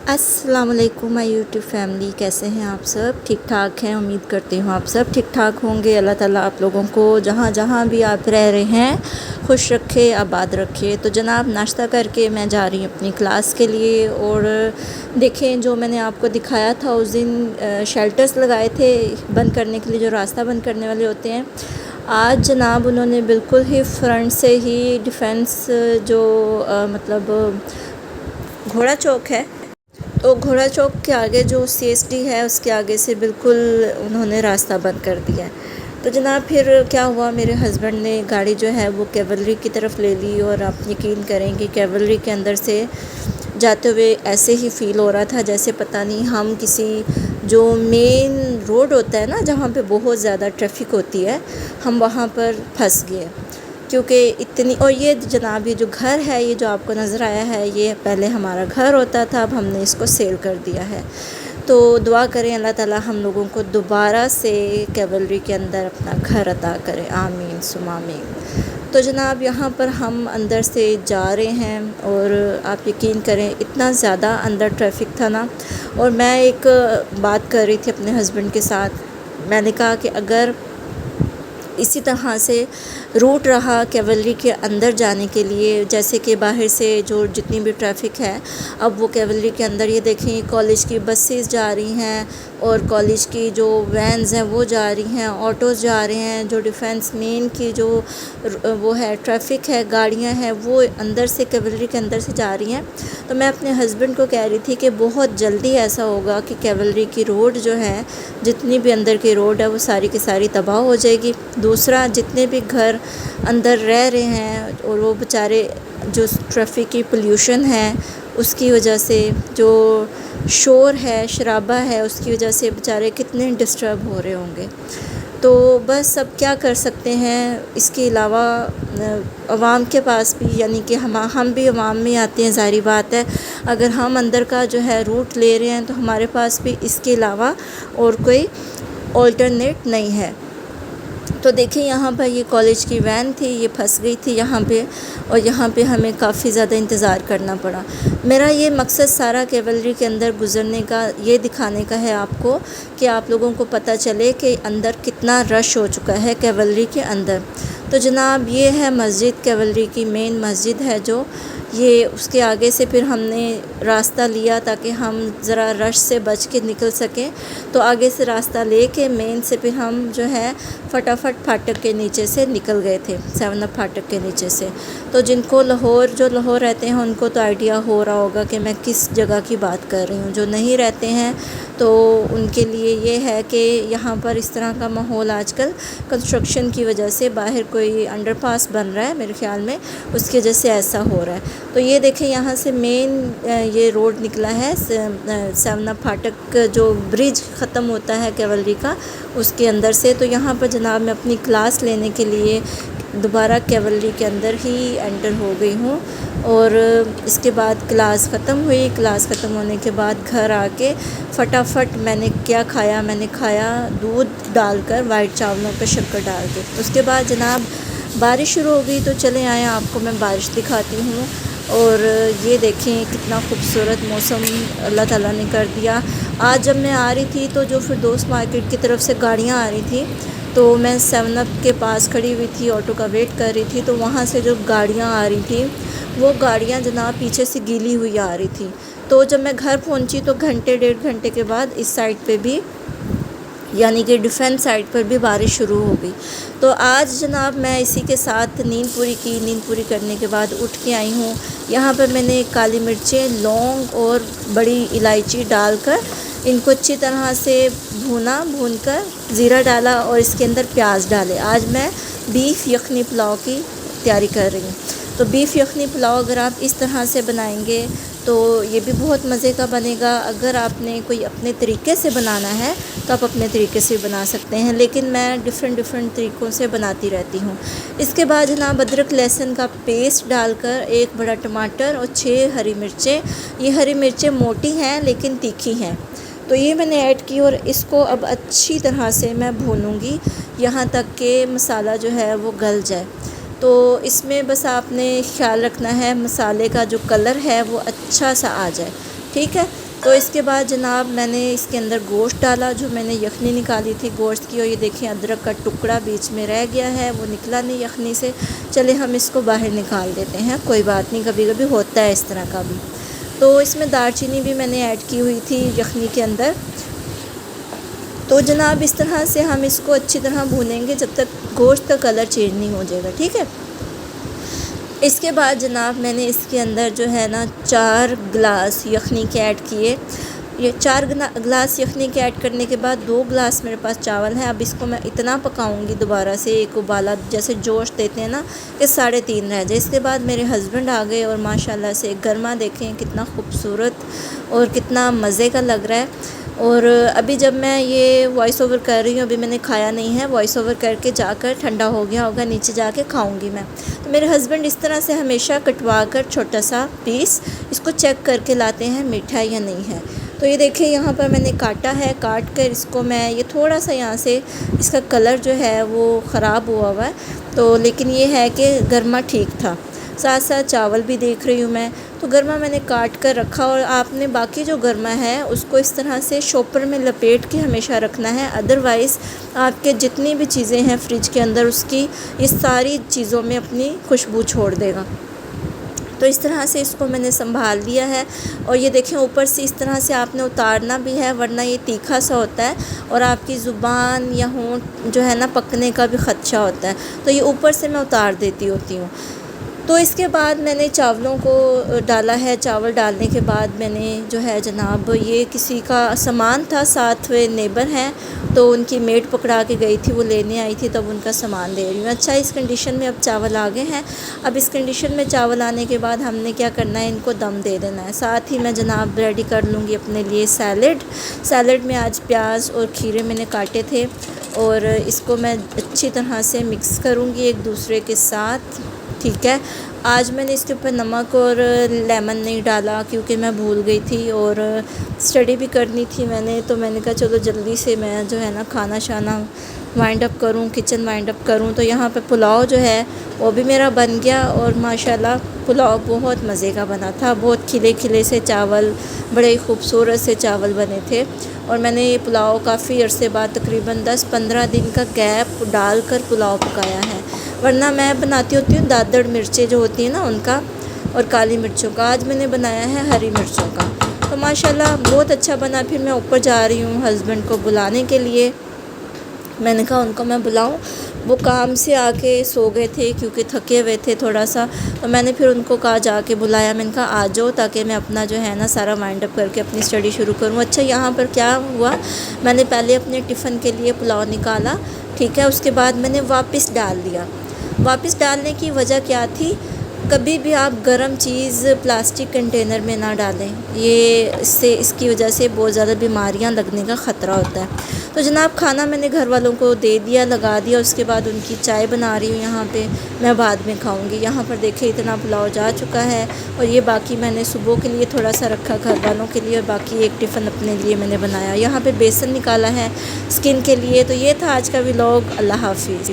अस्सलाम वालेकुम my YouTube family, कैसे हैं आप सब? ठीक ठाक हैं, उम्मीद करती हूँ आप सब ठीक ठाक होंगे। अल्लाह ताला आप लोगों को जहाँ जहाँ भी आप रह रहे हैं खुश रखे, आबाद रखे। तो जनाब नाश्ता करके मैं जा रही हूँ अपनी क्लास के लिए। और देखें, जो मैंने आपको दिखाया था उस दिन शेल्टर्स लगाए थे बंद करने के लिए, जो रास्ता बंद करने वाले होते हैं। आज जनाब उन्होंने बिल्कुल ही फ्रंट से ही डिफेंस जो मतलब घोड़ा चौक है, तो घोड़ा चौक के आगे जो सीएसडी है उसके आगे से बिल्कुल उन्होंने रास्ता बंद कर दिया है। तो जनाब फिर क्या हुआ, मेरे हस्बैंड ने गाड़ी जो है वो कैवलरी की तरफ ले ली। और आप यकीन करें कि कैवलरी के अंदर से जाते हुए ऐसे ही फ़ील हो रहा था जैसे पता नहीं हम किसी जो मेन रोड होता है ना, जहाँ पे बहुत ज़्यादा ट्रैफिक होती है, हम वहाँ पर फंस गए। क्योंकि इतनी, और ये जनाब ये जो घर है, ये जो आपको नज़र आया है, ये पहले हमारा घर होता था, अब हमने इसको सेल कर दिया है। तो दुआ करें अल्लाह ताला हम लोगों को दोबारा से कैवलरी के अंदर अपना घर अता करें, आमीन सुम आमीन। तो जनाब यहाँ पर हम अंदर से जा रहे हैं और आप यकीन करें इतना ज़्यादा अंदर ट्रैफिक था ना। और मैं एक बात कर रही थी अपने हस्बैंड के साथ, मैंने कहा कि अगर इसी तरह से रूट रहा कैवलरी के अंदर जाने के लिए, जैसे कि बाहर से जो जितनी भी ट्रैफिक है, अब वो कैवलरी के अंदर, ये देखें कॉलेज की बसेस जा रही हैं और कॉलेज की जो वैन्स हैं वो जा रही हैं, ऑटोज़ जा रहे हैं, जो डिफेंस मेन की जो वो है ट्रैफिक है, गाड़ियां हैं, वो अंदर से कैवलरी के अंदर से जा रही हैं। तो मैं अपने हस्बैंड को कह रही थी कि बहुत जल्दी ऐसा होगा कि कैवलरी की रोड जो है, जितनी भी अंदर की रोड है, वो सारी की सारी तबाह हो जाएगी। दूसरा, जितने भी घर अंदर रह रहे हैं और वो बेचारे जो ट्रैफिक की पोल्यूशन है उसकी वजह से, जो शोर है, शराबा है, उसकी वजह से बेचारे कितने डिस्टर्ब हो रहे होंगे। तो बस अब क्या कर सकते हैं, इसके अलावा अवाम के पास भी, यानी कि हम भी अवाम में आते हैं, ज़ाहिर बात है। अगर हम अंदर का जो है रूट ले रहे हैं तो हमारे पास भी इसके अलावा और कोई ऑल्टरनेट नहीं है। तो देखिए यहाँ पर ये कॉलेज की वैन थी, ये फंस गई थी यहाँ पे, और यहाँ पे हमें काफ़ी ज़्यादा इंतज़ार करना पड़ा। मेरा ये मकसद सारा कैवलरी के अंदर गुज़रने का ये दिखाने का है आपको, कि आप लोगों को पता चले कि अंदर कितना रश हो चुका है कैवलरी के अंदर। तो जनाब ये है मस्जिद, कैवलरी की मेन मस्जिद है जो, ये उसके आगे से फिर हमने रास्ता लिया ताकि हम ज़रा रश से बच के निकल सकें। तो आगे से रास्ता लेके मेन से फिर हम जो है फटाफट फाटक के नीचे से निकल गए थे, 7 अप फाटक के नीचे से। तो जिनको जो लाहौर रहते हैं उनको तो आइडिया हो रहा होगा कि मैं किस जगह की बात कर रही हूँ। जो नहीं रहते हैं तो उनके लिए ये है कि यहाँ पर इस तरह का माहौल आजकल कंस्ट्रक्शन की वजह से, बाहर कोई अंडरपास बन रहा है मेरे ख़्याल में, उसकी वजह से ऐसा हो रहा है। तो ये देखें यहाँ से मेन ये रोड निकला है, 7 अप फाटक जो ब्रिज ख़त्म होता है कैवलरी का, उसके अंदर से। तो यहाँ पर जनाब मैं अपनी क्लास लेने के लिए दोबारा कैवलरी के अंदर ही एंटर हो गई हूँ। और इसके बाद क्लास ख़त्म हुई। क्लास ख़त्म होने के बाद घर आके फटाफट मैंने क्या खाया, मैंने खाया दूध डालकर, वाइट चावलों पे शक्कर डाल के। उसके बाद जनाब बारिश शुरू हो गई, तो चले आए आपको मैं बारिश दिखाती हूँ। और ये देखें कितना खूबसूरत मौसम अल्लाह ताला ने कर दिया। आज जब मैं आ रही थी तो जो फिरदौस मार्केट की तरफ से गाड़ियाँ आ रही थी, तो मैं 7 अप के पास खड़ी हुई थी, ऑटो का वेट कर रही थी। तो वहाँ से जो गाड़ियाँ आ रही थी, वो गाड़ियाँ जनाब पीछे से गीली हुई आ रही थी। तो जब मैं घर पहुँची तो घंटे 1.5 घंटे के बाद इस साइड पे भी, यानी कि डिफेंस साइड पर भी बारिश शुरू हो गई। तो आज जनाब मैं इसी के साथ नींद पूरी की। नींद पूरी करने के बाद उठ के आई हूँ। यहाँ पर मैंने काली मिर्चें, लौंग और बड़ी इलायची डालकर इनको अच्छी तरह से भूनकर ज़ीरा डाला और इसके अंदर प्याज डाले। आज मैं बीफ़ यखनी पुलाव की तैयारी कर रही हूँ। तो बीफ़ यखनी पुलाव अगर आप इस तरह से बनाएंगे तो ये भी बहुत मज़े का बनेगा। अगर आपने कोई अपने तरीके से बनाना है तो आप अपने तरीके से बना सकते हैं, लेकिन मैं डिफरेंट तरीक़ों से बनाती रहती हूँ। इसके बाद जनाब अदरक लहसुन का पेस्ट डालकर 1 बड़ा टमाटर और 6 हरी मिर्चें, ये हरी मिर्चें मोटी हैं लेकिन तीखी हैं, तो ये मैंने ऐड की। और इसको अब अच्छी तरह से मैं भूनूंगी यहाँ तक कि मसाला जो है वो गल जाए। तो इसमें बस आपने ख्याल रखना है मसाले का जो कलर है वो अच्छा सा आ जाए, ठीक है। تو اس کے بعد جناب میں نے اس کے اندر گوشت ڈالا، جو میں نے یخنی نکالی تھی گوشت کی، اور یہ دیکھیں ادرک کا ٹکڑا بیچ میں رہ گیا ہے، وہ نکلا نہیں یخنی سے، چلے ہم اس کو باہر نکال دیتے ہیں، کوئی بات نہیں، کبھی کبھی ہوتا ہے اس طرح کا بھی۔ تو اس میں دار چینی بھی میں نے ایڈ کی ہوئی تھی یخنی کے اندر۔ تو جناب اس طرح سے ہم اس کو اچھی طرح بھونیں گے جب تک گوشت کا کلر چینج نہیں ہو جائے گا، ٹھیک ہے۔ اس کے بعد جناب میں نے اس کے اندر جو ہے نا 4 گلاس یخنی کے ایڈ کیے۔ یہ 4 گلاس یخنی کے ایڈ کرنے کے بعد 2 گلاس میرے پاس چاول ہے۔ اب اس کو میں اتنا پکاؤں گی دوبارہ سے، ایک ابالا جیسے جوش دیتے ہیں نا کہ 3.5 رہ جائے۔ اس کے بعد میرے ہسبینڈ آ گئے اور ماشاءاللہ سے گرما دیکھیں کتنا خوبصورت اور کتنا مزے کا لگ رہا ہے۔ اور ابھی جب میں یہ وائس اوور کر رہی ہوں، ابھی میں نے کھایا نہیں ہے، وائس اوور کر کے جا کر ٹھنڈا ہو گیا ہوگا، نیچے جا کے کھاؤں گی میں۔ تو میرے ہسبینڈ اس طرح سے ہمیشہ کٹوا کر چھوٹا سا پیس اس کو چیک کر کے لاتے ہیں میٹھا یا نہیں ہے۔ تو یہ دیکھیں یہاں پر میں نے کاٹا ہے، کاٹ کر اس کو میں یہ تھوڑا سا یہاں سے اس کا کلر جو ہے وہ خراب ہوا ہے، تو لیکن یہ ہے کہ گرما ٹھیک تھا۔ ساتھ ساتھ چاول بھی دیکھ رہی ہوں میں، تو گرما میں نے کاٹ کر رکھا، اور آپ نے باقی جو گرما ہے اس کو اس طرح سے شوپر میں لپیٹ کے ہمیشہ رکھنا ہے، ادروائز آپ کے جتنی بھی چیزیں ہیں فریج کے اندر اس کی یہ ساری چیزوں میں اپنی خوشبو چھوڑ دے گا۔ تو اس طرح سے اس کو میں نے سنبھال لیا ہے، اور یہ دیکھیں اوپر سے اس طرح سے آپ نے اتارنا بھی ہے، ورنہ یہ تیکھا سا ہوتا ہے اور آپ کی زبان یا ہونٹ جو ہے نا پکنے کا بھی خدشہ ہوتا ہے، تو یہ اوپر سے میں اتار دیتی ہوتی ہوں۔ تو اس کے بعد میں نے چاولوں کو ڈالا ہے، چاول ڈالنے کے بعد میں نے جو ہے جناب یہ کسی کا سامان تھا، ساتھ نیبر ہیں تو ان کی میڈ پکڑا کے گئی تھی، وہ لینے آئی تھی، تب ان کا سامان دے رہی ہوں۔ اچھا اس کنڈیشن میں اب چاول آ گئے ہیں۔ اب اس کنڈیشن میں چاول آنے کے بعد ہم نے کیا کرنا ہے، ان کو دم دے دینا ہے۔ ساتھ ہی میں جناب ریڈی کر لوں گی اپنے لیے سیلڈ میں آج پیاز اور کھیرے میں نے کاٹے تھے، اور اس کو میں اچھی طرح سے مکس کروں گی ایک دوسرے کے ساتھ، ٹھیک ہے۔ آج میں نے اس کے اوپر نمک اور لیمن نہیں ڈالا کیونکہ میں بھول گئی تھی اور اسٹڈی بھی کرنی تھی میں نے، تو میں نے کہا چلو جلدی سے میں جو ہے نا کھانا شانا وائنڈ اپ کروں، کچن وائنڈ اپ کروں۔ تو یہاں پہ پلاؤ جو ہے وہ بھی میرا بن گیا، اور ماشاءاللہ پلاؤ بہت مزے کا بنا تھا، بہت کھلے کھلے سے چاول، بڑے ہی خوبصورت سے چاول بنے تھے۔ اور میں نے یہ پلاؤ کافی عرصے بعد تقریباً 10-15 دن کا گیپ ڈال کر پلاؤ پکایا ہے، ورنہ میں بناتی ہوتی ہوں دادڑ مرچیں جو ہوتی ہیں نا ان کا، اور کالی مرچوں کا۔ آج میں نے بنایا ہے ہری مرچوں کا، تو ماشاءاللہ بہت اچھا بنا۔ پھر میں اوپر جا رہی ہوں ہسبینڈ کو بلانے کے لیے، میں نے کہا ان کو میں بلاؤں، وہ کام سے آ کے سو گئے تھے کیونکہ تھکے ہوئے تھے تھوڑا سا، تو میں نے پھر ان کو کہا جا کے بلایا، میں نے کہا آ جاؤ تاکہ میں اپنا جو ہے نا سارا وائنڈ اپ کر کے اپنی اسٹڈی شروع کروں۔ اچھا یہاں پر کیا ہوا، میں نے پہلے اپنے ٹفن کے لیے پلاؤ نکالا، ٹھیک ہے، اس کے بعد میں نے واپس ڈال دیا۔ واپس ڈالنے کی وجہ کیا تھی، کبھی بھی آپ گرم چیز پلاسٹک کنٹینر میں نہ ڈالیں، یہ اس کی وجہ سے بہت زیادہ بیماریاں لگنے کا خطرہ ہوتا ہے۔ تو جناب کھانا میں نے گھر والوں کو دے دیا، لگا دیا، اس کے بعد ان کی چائے بنا رہی ہوں یہاں پہ، میں بعد میں کھاؤں گی۔ یہاں پر دیکھیں اتنا پلاؤ جا چکا ہے، اور یہ باقی میں نے صبح کے لیے تھوڑا سا رکھا گھر والوں کے لیے، اور باقی ایک ٹفن اپنے لیے میں نے بنایا۔ یہاں پہ بیسن نکالا ہے اسکن کے لیے۔ تو یہ تھا آج کا ولاگ، اللہ حافظ۔